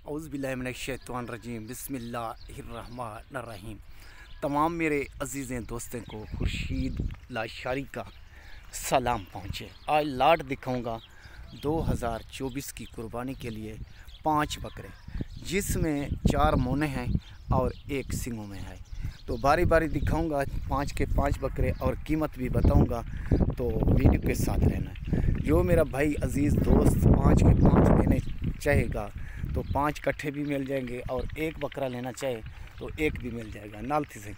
औज़ुबिल्लाहिमिनश्शैतानिर्रजीम बिस्मिल्लाहिर्रहमानिर्रहीम। तमाम मेरे अजीज़ें दोस्तों को खुर्शीद लाशारी का सलाम पहुँचे। आज लाट दिखाऊंगा 2024 की कुर्बानी के लिए 5 बकरे, जिसमें 4 मोने हैं और 1 सिंगों में है। तो बारी बारी दिखाऊंगा 5 के 5 बकरे और कीमत भी बताऊंगा, तो वीडियो के साथ रहना। जो मेरा भाई अजीज़ दोस्त 5 के 5 लेने चाहेगा तो 5 कट्ठे भी मिल जाएंगे, और 1 बकरा लेना चाहे तो 1 भी मिल जाएगा। नालथी से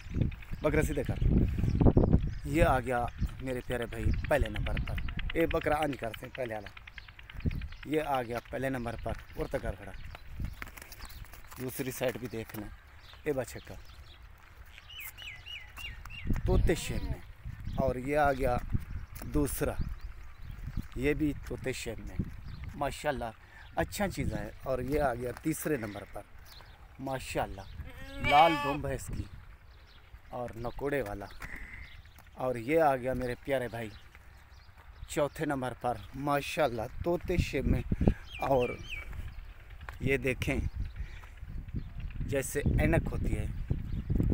बकरा सीधे कर। ये आ गया मेरे प्यारे भाई पहले नंबर पर। एक बकरा अंज करते हैं पहले वाला। ये आ गया पहले नंबर पर और तक खड़ा। दूसरी साइड भी देखना। ये बच्चे का तोते शेर में, और ये आ गया दूसरा, ये भी तोते शेर में। माशाल्लाह अच्छा चीज़ है। और ये आ गया तीसरे नंबर पर, माशाल्लाह लाल दुम्ब है इसकी और नकोड़े वाला। और ये आ गया मेरे प्यारे भाई चौथे नंबर पर, माशाल्लाह तोते शेर में। और ये देखें जैसे ऐनक होती है,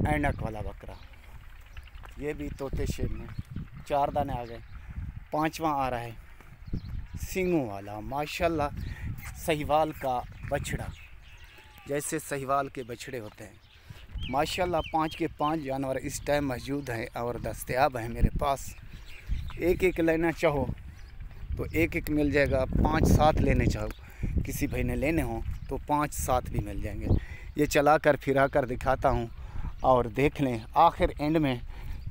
ऐनक वाला बकरा। ये भी तोते शेर में 4 दाने आ गए। 5वां आ रहा है सींगों वाला, माशाल्लाह सहीवाल का बछड़ा, जैसे सहीवाल के बछड़े होते हैं। माशाल्लाह 5 के 5 जानवर इस टाइम मौजूद हैं और दस्तयाब हैं मेरे पास। एक एक लेना चाहो तो एक एक मिल जाएगा। 5-7 लेने चाहो, किसी भाई ने लेने हो तो 5-7 भी मिल जाएंगे। ये चला कर फिरा कर दिखाता हूँ और देख लें। आखिर एंड में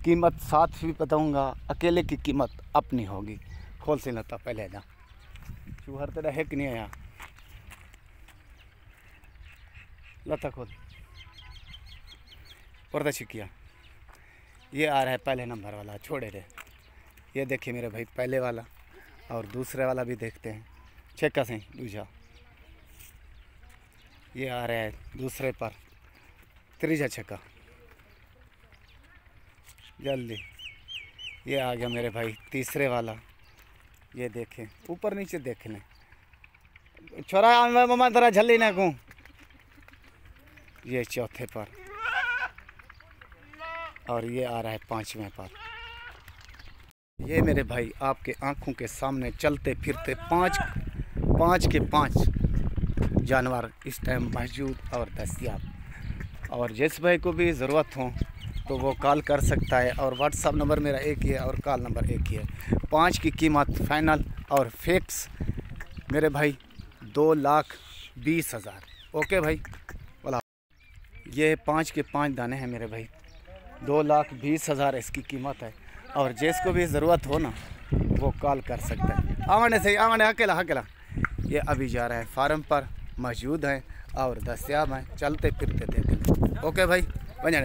कीमत साथ भी बताऊँगा, अकेले की कीमत अपनी होगी। खोल से लता पहले जा चूहर तेरा है कि नहीं आया, लता खोल पर्दा छिकिया। ये आ रहा है पहले नंबर वाला, छोड़े रहे। ये देखिए मेरे भाई पहले वाला, और दूसरे वाला भी देखते हैं। छक्का से दूजा ये आ रहा है दूसरे पर, त्रीजा छक्का जल्दी। ये आ गया मेरे भाई तीसरे वाला। ये देखें ऊपर नीचे देख लें। छोरा ममा जरा झल्ली ना को। ये चौथे पर, और ये आ रहा है 5वें पर। ये मेरे भाई आपके आंखों के सामने चलते फिरते 5 के 5 जानवर इस टाइम मौजूद और दस्तयाब। और जिस भाई को भी ज़रूरत हो तो वो कॉल कर सकता है। और व्हाट्सअप नंबर मेरा एक ही है और कॉल नंबर एक ही है। 5 की कीमत फाइनल और फिक्स मेरे भाई 2,20,000। ओके भाई बोला। ये 5 के 5 दाने हैं मेरे भाई, 2,20,000 इसकी कीमत है। और जिसको भी ज़रूरत हो ना वो कॉल कर सकता है। आवाने से आवाने अकेला। ये अभी जा रहा है फार्म पर, मौजूद हैं और दस्तयाब हैं, चलते फिरते देखें। ओके भाई।